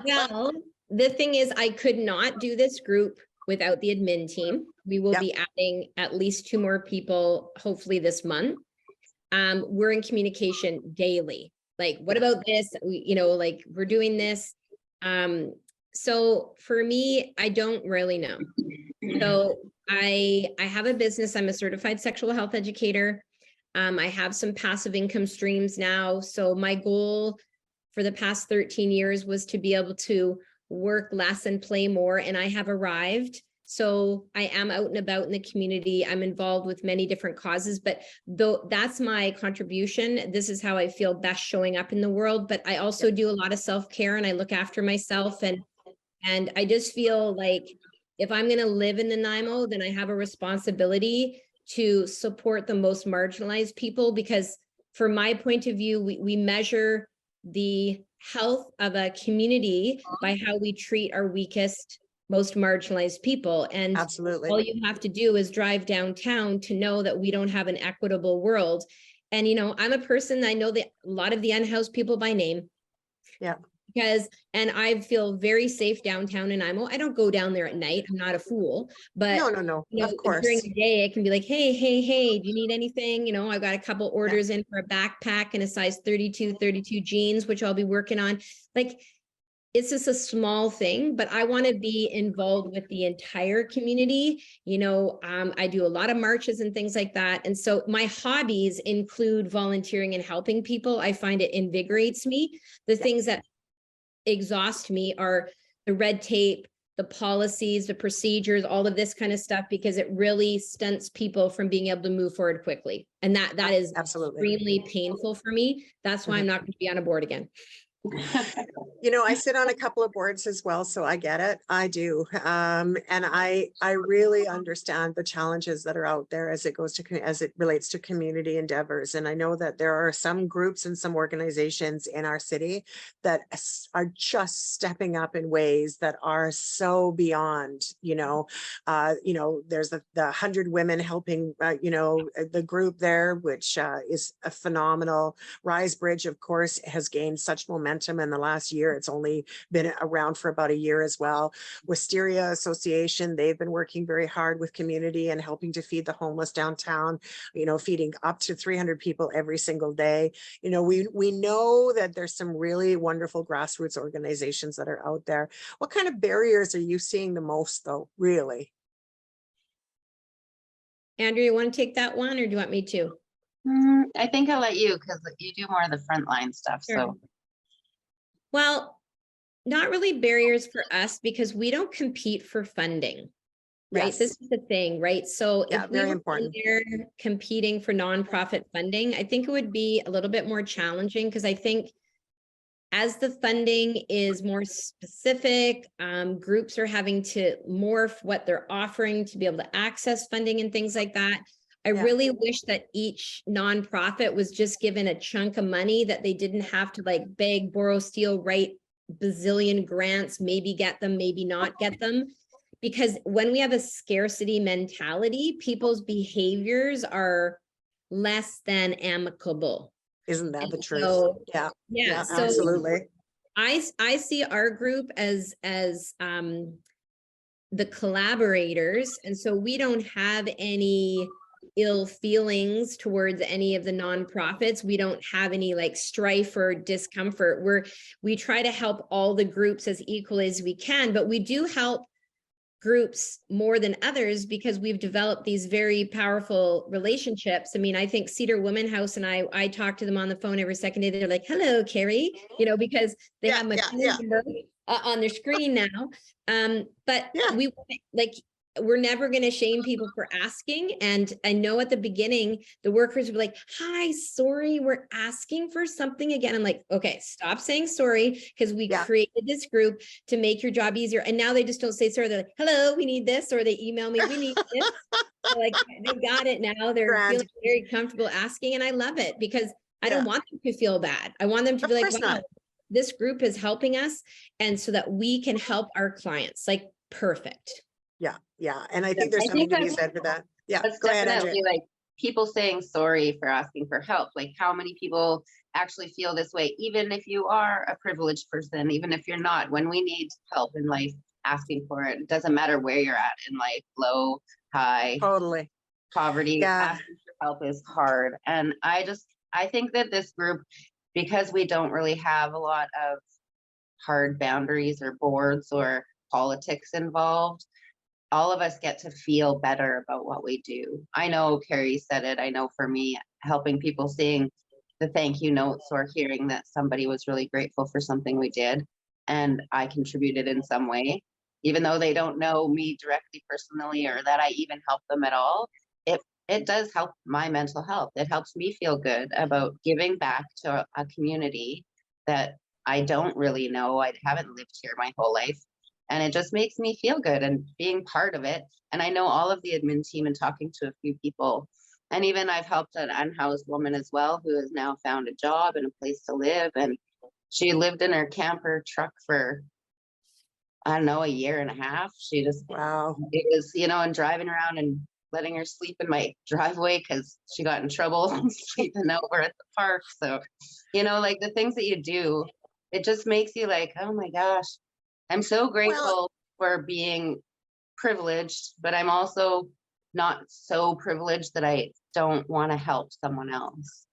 Well, the thing is, I could not do this group without the admin team. We will be adding at least 2 more people, hopefully this month. We're in communication daily. Like, what about this? You know, like, we're doing this. So for me, I don't really know. So I have a business. I'm a certified sexual health educator. I have some passive income streams now. So my goal for the past 13 years was to be able to work less and play more, and I have arrived. So I am out and about in the community. I'm involved with many different causes, but though that's my contribution, this is how I feel best showing up in the world. But I also do a lot of self-care, and I look after myself, and I just feel like if I'm going to live in Nanaimo, then I have a responsibility to support the most marginalized people, because from my point of view, we measure the health of a community by how we treat our weakest, most marginalized people. And absolutely, all you have to do is drive downtown to know that we don't have an equitable world. And, you know, I'm a person, I know that a lot of the unhoused people by name. Yeah. And I feel very safe downtown in Nanaimo. I don't go down there at night. I'm not a fool, but no, you know, of course. during the day, it can be like, hey, do you need anything? You know, I've got a couple orders in for a backpack and a size 32 jeans, which I'll be working on. Like, it's just a small thing, but I want to be involved with the entire community. You know, I do a lot of marches and things like that. And so my hobbies include volunteering and helping people. I find it invigorates me. The things that exhaust me are the red tape, the policies, the procedures, all of this kind of stuff, because it really stunts people from being able to move forward quickly. And that is absolutely extremely painful for me. That's why I'm not going to be on a board again. You know, I sit on a couple of boards as well, so I get it. I do. And I really understand the challenges that are out there as it relates to community endeavors. And I know that there are some groups and some organizations in our city that are just stepping up in ways that are so beyond, there's the 100 Women Helping, the group there, which is a phenomenal. Rise Bridge, of course, has gained such momentum in the last year. It's only been around for about a year as well. Wisteria Association, they've been working very hard with community and helping to feed the homeless downtown, feeding up to 300 people every single day. We know that there's some really wonderful grassroots organizations that are out there. What kind of barriers are you seeing the most, though, really? Andrea, you want to take that one, or do you want me to? I think I'll let you, because you do more of the frontline stuff. Sure. So, well, not really barriers for us, because we don't compete for funding, right? Yes. This is the thing, right? So yeah, if we very were important. There competing for nonprofit funding, I think it would be a little bit more challenging, because I think as the funding is more specific, groups are having to morph what they're offering to be able to access funding and things like that. I really wish that each nonprofit was just given a chunk of money, that they didn't have to like beg, borrow, steal, write bazillion grants, maybe get them, maybe not get them. because when we have a scarcity mentality, people's behaviors are less than amicable. Isn't that the And truth? so, Yeah, yeah, so absolutely. I see our group as the collaborators, and so we don't have any ill feelings towards any of the nonprofits. We don't have any like strife or discomfort. We try to help all the groups as equally as we can, but we do help groups more than others because we've developed these very powerful relationships. I mean, I think Cedar Women House and I talk to them on the phone every second day. They're like, hello, Kerri, you know, because they have my phone number on their screen now. But we like, we're never going to shame people for asking. And I know at the beginning, the workers were like, hi, sorry, we're asking for something again. I'm like, okay, stop saying sorry, because we created this group to make your job easier. And now they just don't say sorry. They're like, hello, we need this. Or they email me, we need this. So like, they got it now. They're feeling very comfortable asking. And I love it because I don't want them to feel bad. I want them to be like, wow, this group is helping us. And so that we can help our clients. Like, perfect. Yeah. And I think there's something to be said for that. Yeah, that's go ahead, definitely Andrea. like people saying sorry for asking for help. Like, how many people actually feel this way, even if you are a privileged person, even if you're not? When we need help in life, asking for it, it doesn't matter where you're at in life, low, high, Totally. poverty, asking for help is hard. And I think that this group, because we don't really have a lot of hard boundaries or boards or politics involved, all of us get to feel better about what we do. I know Kerri said it. I know for me, helping people, seeing the thank you notes or hearing that somebody was really grateful for something we did and I contributed in some way, even though they don't know me directly personally or that I even help them at all, it does help my mental health. It helps me feel good about giving back to a community that I don't really know. I haven't lived here my whole life. And it just makes me feel good and being part of it. And I know all of the admin team and talking to a few people. And even I've helped an unhoused woman as well, who has now found a job and a place to live. And she lived in her camper truck for, I don't know, a year and a half. She just, it was, you know, and driving around and letting her sleep in my driveway because she got in trouble sleeping over at the park. So, you know, like the things that you do, it just makes you like, oh my gosh, I'm so grateful for being privileged, but I'm also not so privileged that I don't want to help someone else.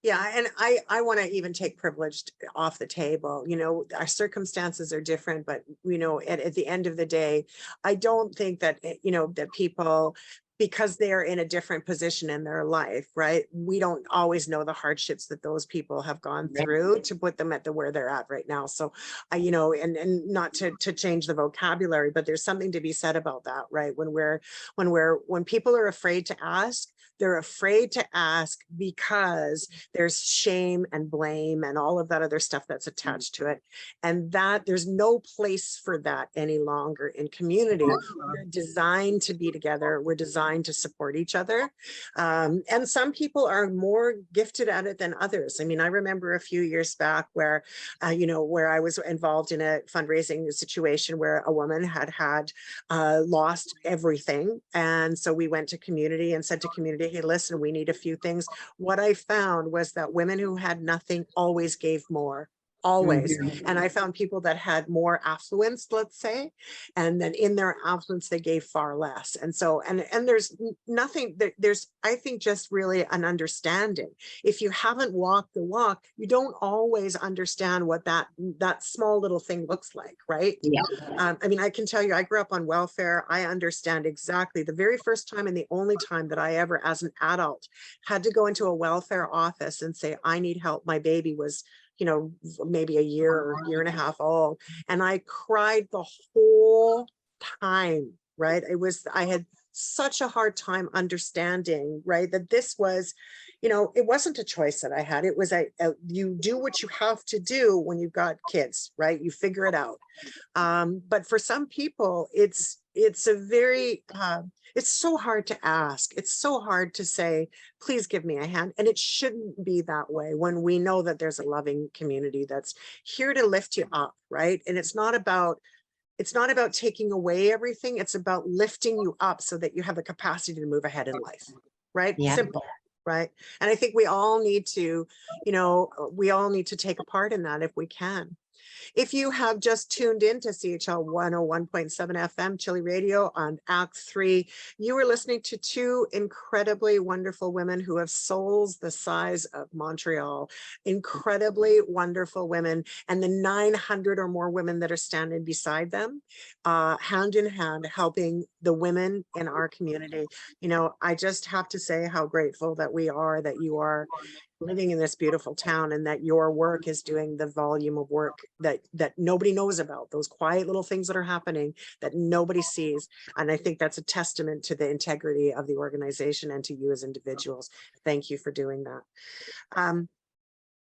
Yeah, and I want to even take privileged off the table. You know, our circumstances are different, but you know, at the end of the day, I don't think that, you know, that people, because they're in a different position in their life, right? We don't always know the hardships that those people have gone through to put them at where they're at right now. So you know, and not to change the vocabulary, but there's something to be said about that, right? When people are afraid to ask, they're afraid to ask because there's shame and blame and all of that other stuff that's attached to it. And that there's no place for that any longer in community. We're designed to be together. We're designed to support each other. And some people are more gifted at it than others. I mean, I remember a few years back where, you know, where I was involved in a fundraising situation where a woman had lost everything. And so we went to community and said to community, hey, listen, we need a few things. What I found was that women who had nothing always gave more. Always. And I found people that had more affluence, let's say, and then in their affluence, they gave far less. And so, and there's nothing, there's, I think, just really an understanding. If you haven't walked the walk, you don't always understand what that small little thing looks like, right? Yeah. I mean, I can tell you, I grew up on welfare. I understand exactly the very first time and the only time that I ever, as an adult, had to go into a welfare office and say, I need help. My baby was, you know, maybe a year or year and a half old. And I cried the whole time, right? I had such a hard time understanding, right? That this was, you know, it wasn't a choice that I had. It was you do what you have to do when you've got kids, right? You figure it out. But for some people, it's a very, it's so hard to ask. It's so hard to say, please give me a hand. And it shouldn't be that way when we know that there's a loving community that's here to lift you up, right? And it's not about it's not about taking away everything. It's about lifting you up so that you have the capacity to move ahead in life, right? Yeah. Simple, right? And I think we all need to, you know, we all need to take a part in that if we can. If you have just tuned in to CHL 101.7 FM Chile Radio on Act 3, you are listening to two incredibly wonderful women who have souls the size of Montreal. Incredibly wonderful women, and the 900 or more women that are standing beside them, hand in hand, helping the women in our community. You know, I just have to say how grateful that we are, that you are living in this beautiful town, and that your work is doing the volume of work that nobody knows about, those quiet little things that are happening that nobody sees. And I think that's a testament to the integrity of the organization and to you as individuals. Thank you for doing that.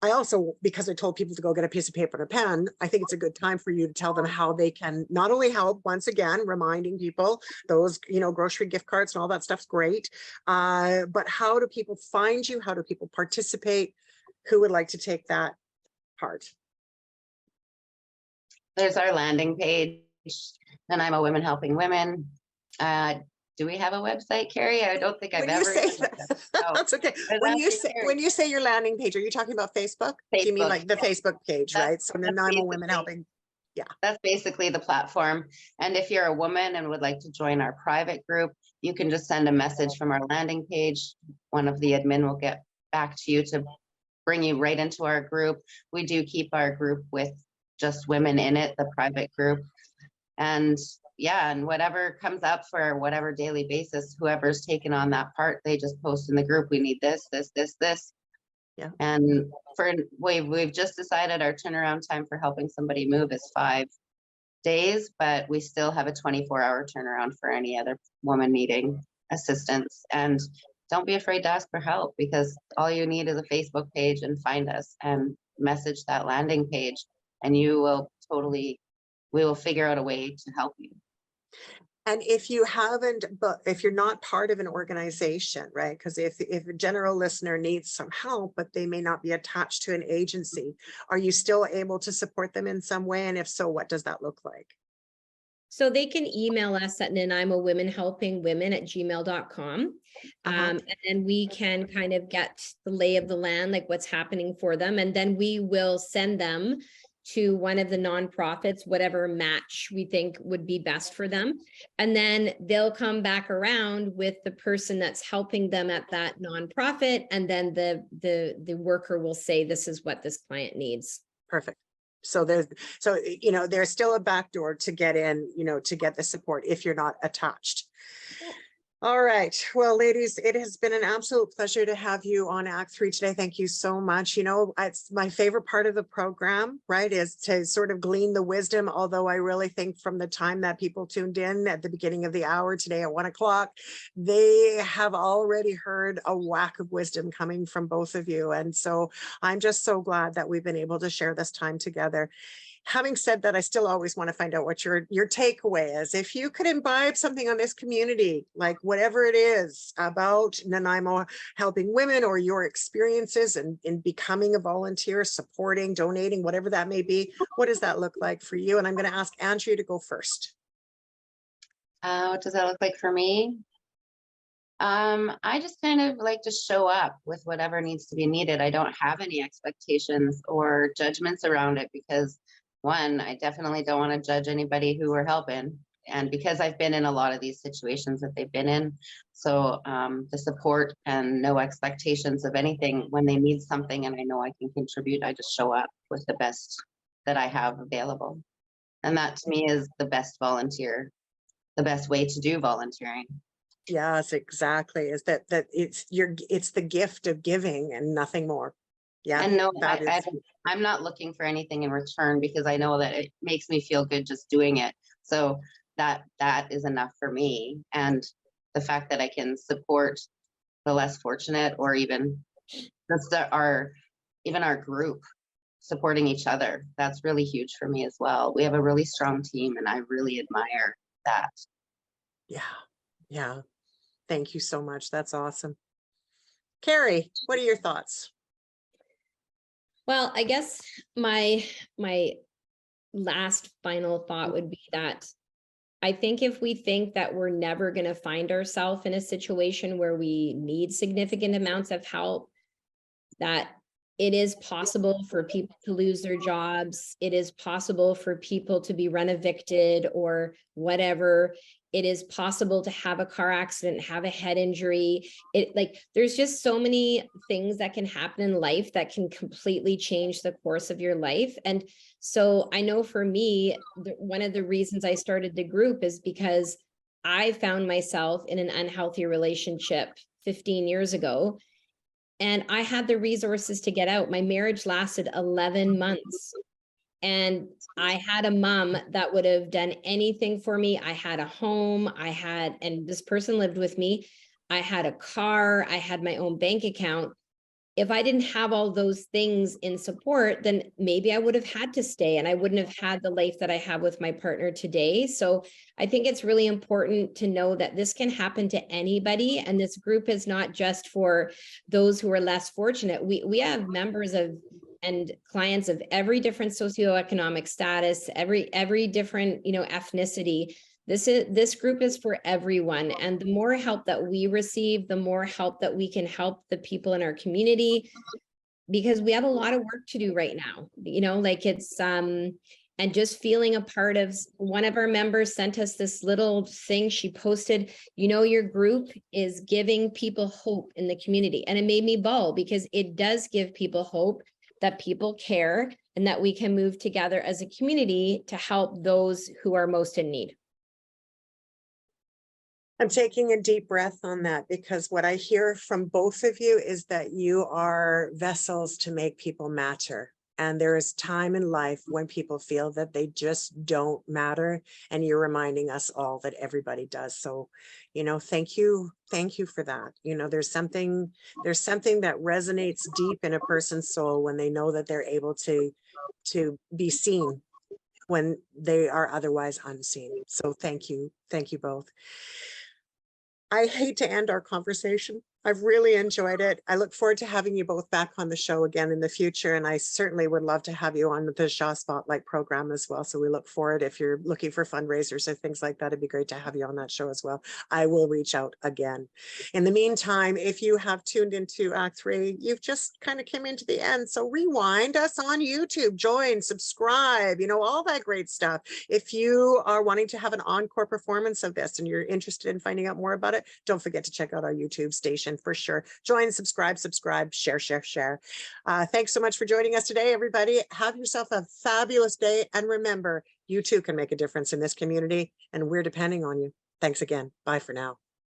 I also, because I told people to go get a piece of paper and a pen, I think it's a good time for you to tell them how they can not only help, once again, reminding people those, you know, grocery gift cards and all that stuff's great, but how do people find you? How do people participate? Who would like to take that part? There's our landing page, Nanaimo Women Helping Women. Do we have a website, Kerri? I don't think I've When you ever. say that, that's okay. When you say your landing page, are you talking about Facebook? Do you mean like the Facebook page, right? So Nanaimo Women Helping. Yeah. That's basically the platform. And if you're a woman and would like to join our private group, you can just send a message from our landing page. One of the admin will get back to you to bring you right into our group. We do keep our group with just women in it, the private group. And yeah, and whatever comes up for whatever daily basis, whoever's taken on that part, they just post in the group, we need this. Yeah. And we've just decided our turnaround time for helping somebody move is 5 days, but we still have a 24-hour turnaround for any other woman needing assistance. And don't be afraid to ask for help, because all you need is a Facebook page and find us and message that landing page, and we will figure out a way to help you. And if you haven't, but if you're not part of an organization, right? Because if a general listener needs some help, but they may not be attached to an agency, are you still able to support them in some way? And if so, what does that look like? So they can email us at Nanaimo Women Helping Women at gmail.com. And then we can kind of get the lay of the land, like what's happening for them. And then we will send them to one of the nonprofits, whatever match we think would be best for them. And then they'll come back around with the person that's helping them at that nonprofit. And then the worker will say, this is what this client needs. Perfect. So you know, there's still a backdoor to get in, you know, to get the support if you're not attached. All right. Well, ladies, it has been an absolute pleasure to have you on Act 3 today. Thank you so much. You know, it's my favorite part of the program, right, is to sort of glean the wisdom. Although I really think from the time that people tuned in at the beginning of the hour today at 1 o'clock, they have already heard a whack of wisdom coming from both of you. And so I'm just so glad that we've been able to share this time together. Having said that, I still always want to find out what your takeaway is. If you could imbibe something on this community, like whatever it is about Nanaimo Helping Women, or your experiences in becoming a volunteer, supporting, donating, whatever that may be, what does that look like for you? And I'm going to ask Andrea to go first. What does that look like for me? I just kind of like to show up with whatever needs to be needed. I don't have any expectations or judgments around it, because one, I definitely don't want to judge anybody who we're helping. And because I've been in a lot of these situations that they've been in. So the support and no expectations of anything. When they need something and I know I can contribute, I just show up with the best that I have available. And that to me is the best volunteer, the best way to do volunteering. Yes, exactly. Is that it's the gift of giving and nothing more. Yeah. And no, I'm not looking for anything in return, because I know that it makes me feel good just doing it. So that is enough for me. And the fact that I can support the less fortunate, or even our group supporting each other, that's really huge for me as well. We have a really strong team, and I really admire that. Yeah. Thank you so much. That's awesome. Kerri, what are your thoughts? Well, I guess my last final thought would be that I think if we think that we're never going to find ourselves in a situation where we need significant amounts of help, that it is possible for people to lose their jobs. It is possible for people to be run evicted or whatever. It is possible to have a car accident, have a head injury. There's just so many things that can happen in life that can completely change the course of your life. And so I know for me, one of the reasons I started the group is because I found myself in an unhealthy relationship 15 years ago. And I had the resources to get out. My marriage lasted 11 months. And I had a mom that would have done anything for me. I had a home, and this person lived with me. I had a car, I had my own bank account. If I didn't have all those things in support, then maybe I would have had to stay and I wouldn't have had the life that I have with my partner today. So I think it's really important to know that this can happen to anybody. And this group is not just for those who are less fortunate. We have members of and clients of every different socioeconomic status, every different, ethnicity. This group is for everyone. And the more help that we receive, the more help that we can help the people in our community, because we have a lot of work to do right now, and just feeling a part of. One of our members sent us this little thing she posted, your group is giving people hope in the community. And it made me bawl, because it does give people hope that people care and that we can move together as a community to help those who are most in need. I'm taking a deep breath on that, because what I hear from both of you is that you are vessels to make people matter. And there is time in life when people feel that they just don't matter. And you're reminding us all that everybody does. So, thank you. Thank you for that. There's something that resonates deep in a person's soul when they know that they're able to be seen when they are otherwise unseen. So thank you. Thank you both. I hate to end our conversation. I've really enjoyed it. I look forward to having you both back on the show again in the future. And I certainly would love to have you on the Shaw Spotlight program as well. So we look forward, if you're looking for fundraisers or things like that, it'd be great to have you on that show as well. I will reach out again. In the meantime, if you have tuned into Act 3, you've just kind of came into the end. So rewind us on YouTube, join, subscribe, all that great stuff. If you are wanting to have an encore performance of this and you're interested in finding out more about it, don't forget to check out our YouTube station for sure. Join, subscribe, share. Thanks so much for joining us today, everybody. Have yourself a fabulous day. And remember, you too can make a difference in this community, and we're depending on you. Thanks again. Bye for now.